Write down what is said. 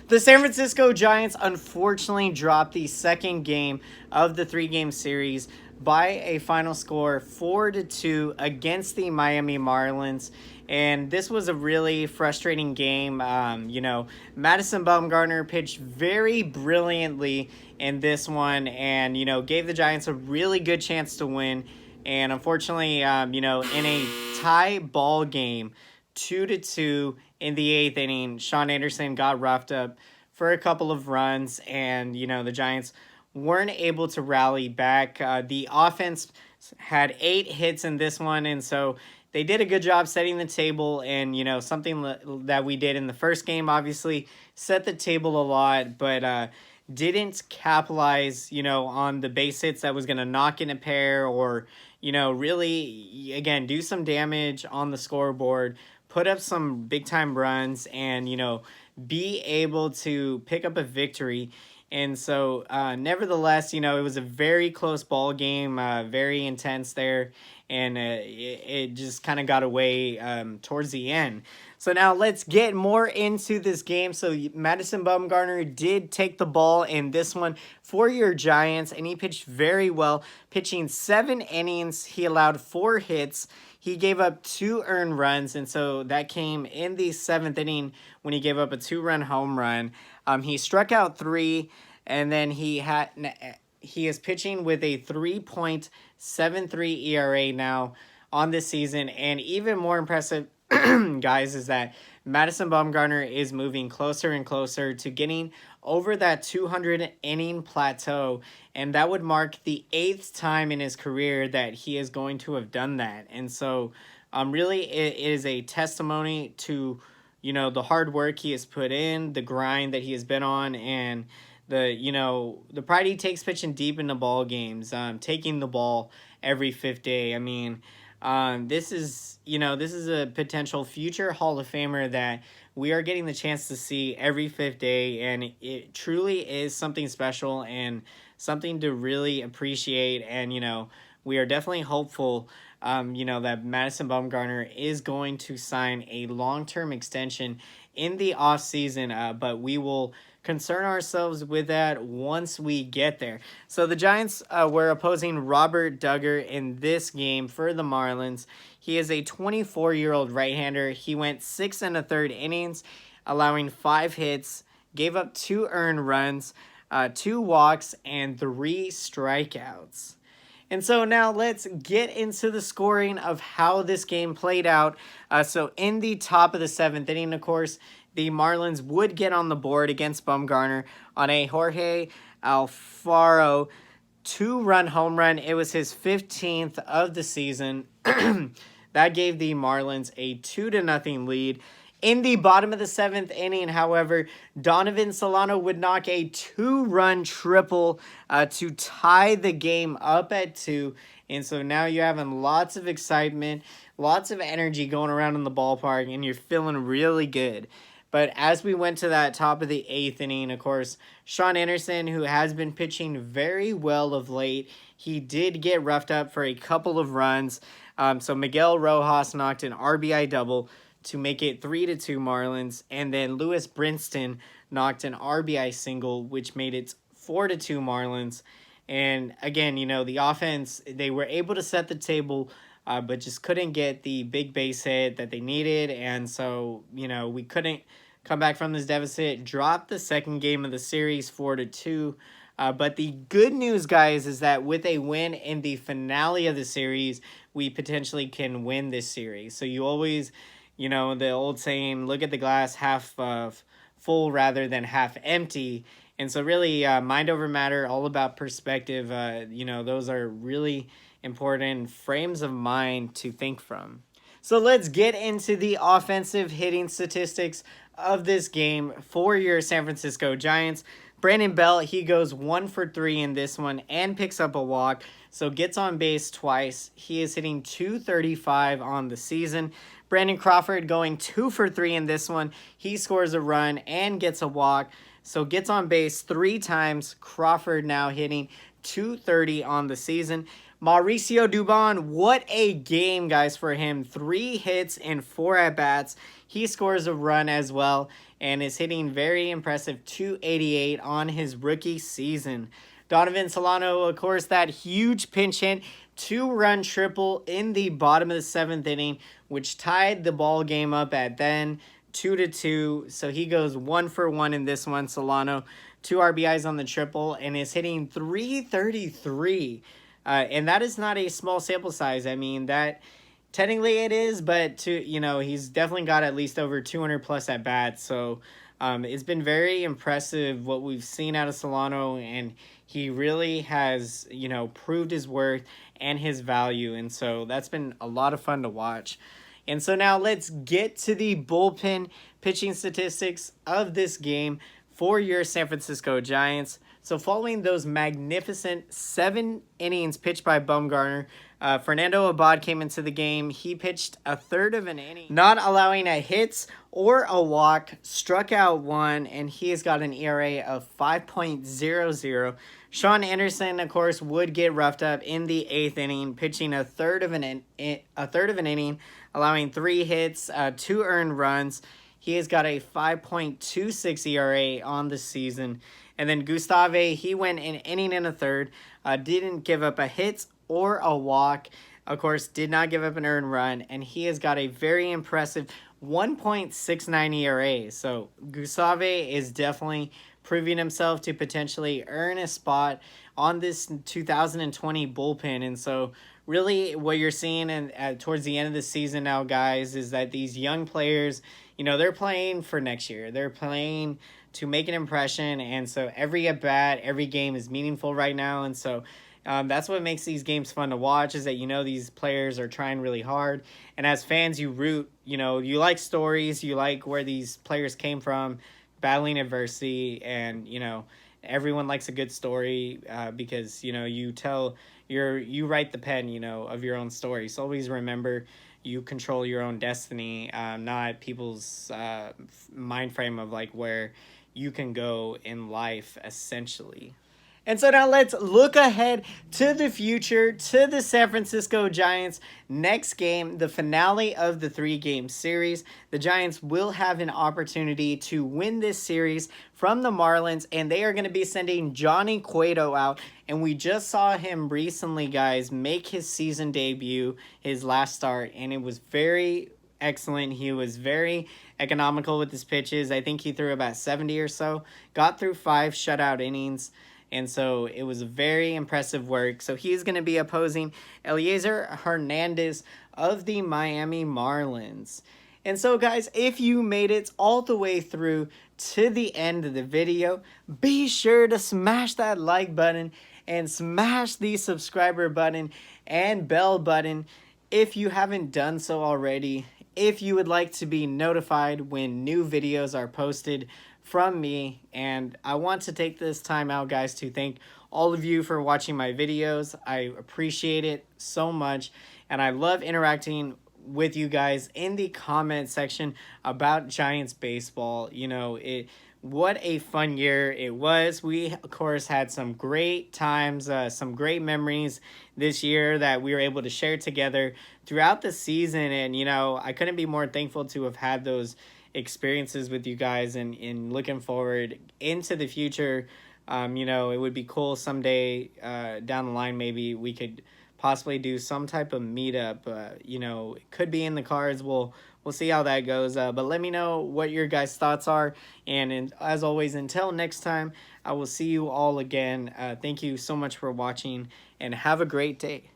The San Francisco Giants unfortunately dropped the second game of the three-game series by a final score 4-2 against the Miami Marlins. And this was a really frustrating game. Madison Bumgarner pitched very brilliantly in this one and, gave the Giants a really good chance to win. And unfortunately, in a tie ball game, 2-2 in the eighth inning, Sean Anderson got roughed up for a couple of runs, and the Giants weren't able to rally back. The offense had 8 hits in this one, and so they did a good job setting the table. And something that we did in the first game, obviously set the table a lot, but didn't capitalize, on the base hits that was going to knock in a pair or, really, again, do some damage on the scoreboard, put up some big-time runs, and, be able to pick up a victory. And so, nevertheless, it was a very close ball game, very intense there, and it just kind of got away towards the end. So now let's get more into this game. So Madison Bumgarner did take the ball in this one for your Giants, and he pitched very well, pitching 7 innings. He allowed 4 hits. He gave up 2 earned runs, and so that came in the 7th inning when he gave up a 2-run home run. He struck out 3, and then he is pitching with a 3.73 ERA now on this season. And even more impressive, guys, is that Madison Bumgarner is moving closer and closer to getting over that 200 inning plateau, and that would mark the 8th time in his career that he is going to have done that. And so really it is a testimony to the hard work he has put in, the grind that he has been on, and the pride he takes pitching deep into ball games, taking the ball every 5th day. I mean, this is a potential future Hall of Famer that we are getting the chance to see every 5th day, and it truly is something special and something to really appreciate. And we are definitely hopeful that Madison Bumgarner is going to sign a long-term extension in the offseason, but we will concern ourselves with that once we get there. So the Giants were opposing Robert Duggar in this game for the Marlins. He is a 24-year-old right-hander. He went 6 1/3 innings, allowing 5 hits, gave up 2 earned runs, 2 walks, and 3 strikeouts. And so now let's get into the scoring of how this game played out. So in the top of the 7th inning, of course, the Marlins would get on the board against Bumgarner on a Jorge Alfaro 2-run home run. It was his 15th of the season. That gave the Marlins a 2-0 lead. In the bottom of the 7th inning, however, Donovan Solano would knock a 2-run triple to tie the game up at 2. And so now you're having lots of excitement, lots of energy going around in the ballpark, and you're feeling really good. But as we went to that top of the 8th inning, of course, Sean Anderson, who has been pitching very well of late, he did get roughed up for a couple of runs. So Miguel Rojas knocked an RBI double to make it 3-2 Marlins, and then Lewis Brinston knocked an RBI single, which made it 4-2 Marlins. And again, the offense, they were able to set the table, but just couldn't get the big base hit that they needed, and so we couldn't come back from this deficit. Dropped the second game of the series 4-2. But the good news, guys, is that with a win in the finale of the series, we potentially can win this series. So you always, the old saying, look at the glass half full rather than half empty. And so really, mind over matter, all about perspective. Those are really important frames of mind to think from. So let's get into the offensive hitting statistics of this game for your San Francisco Giants. Brandon Belt, he goes 1 for 3 in this one and picks up a walk, so gets on base twice. He is hitting .235 on the season. Brandon Crawford going 2 for 3 in this one. He scores a run and gets a walk, so gets on base 3 times. Crawford now hitting .230 on the season. Mauricio Dubon, what a game, guys, for him. 3 hits and 4 at-bats. he scores a run as well and is hitting very impressive 288 on his rookie season. Donovan Solano, of course, that huge pinch hit, 2-run triple in the bottom of the 7th inning, which tied the ball game up at then 2-2. So he goes 1 for 1 in this one. Solano, 2 RBIs on the triple, and is hitting 333. And that is not a small sample size. I mean, that technically it is, but he's definitely got at least over 200 plus at bats. So it's been very impressive what we've seen out of Solano, and he really has, proved his worth and his value. And so that's been a lot of fun to watch. And so now let's get to the bullpen pitching statistics of this game for your San Francisco Giants. So following those magnificent 7 innings pitched by Bumgarner, Fernando Abad came into the game. He pitched a third of an inning, not allowing a hit or a walk, struck out 1, and he has got an ERA of 5.00. Sean Anderson, of course, would get roughed up in the 8th inning, pitching a third of an inning, allowing 3 hits, 2 earned runs. He has got a 5.26 ERA on the season. And then Gustave, he went an inning and a third, didn't give up a hit or a walk. Of course, did not give up an earned run, and he has got a very impressive 1.69 ERA. So Gustave is definitely proving himself to potentially earn a spot on this 2020 bullpen. And so really what you're seeing towards the end of the season now, guys, is that these young players, they're playing for next year. They're playing to make an impression, and so every at-bat, every game is meaningful right now. And so that's what makes these games fun to watch, is that these players are trying really hard. And as fans, you root, you like stories, you like where these players came from, battling adversity, and everyone likes a good story because you write the pen of your own story. So always remember, you control your own destiny, not people's mind frame of where you can go in life, essentially. And so now let's look ahead to the future, to the San Francisco Giants. Next game, the finale of the 3-game series. The Giants will have an opportunity to win this series from the Marlins, and they are going to be sending Johnny Cueto out. And we just saw him recently, guys, make his season debut, his last start, and it was very excellent. He was very economical with his pitches. I think he threw about 70 or so, got through 5 shutout innings. And so it was very impressive work. So he's going to be opposing Eliezer Hernandez of the Miami Marlins. And so, guys, if you made it all the way through to the end of the video, be sure to smash that like button and smash the subscriber button and bell button if you haven't done so already. If you would like to be notified when new videos are posted from me. And I want to take this time out, guys, to thank all of you for watching my videos. I appreciate it so much, and I love interacting with you guys in the comment section about Giants baseball. What a fun year it was. We, of course, had some great times, some great memories this year that we were able to share together throughout the season. And, I couldn't be more thankful to have had those experiences with you guys, and looking forward into the future. It would be cool someday down the line, maybe we could possibly do some type of meetup. It could be in the cards. We'll see how that goes. But let me know what your guys' thoughts are. And as always, until next time, I will see you all again. Thank you so much for watching, and have a great day.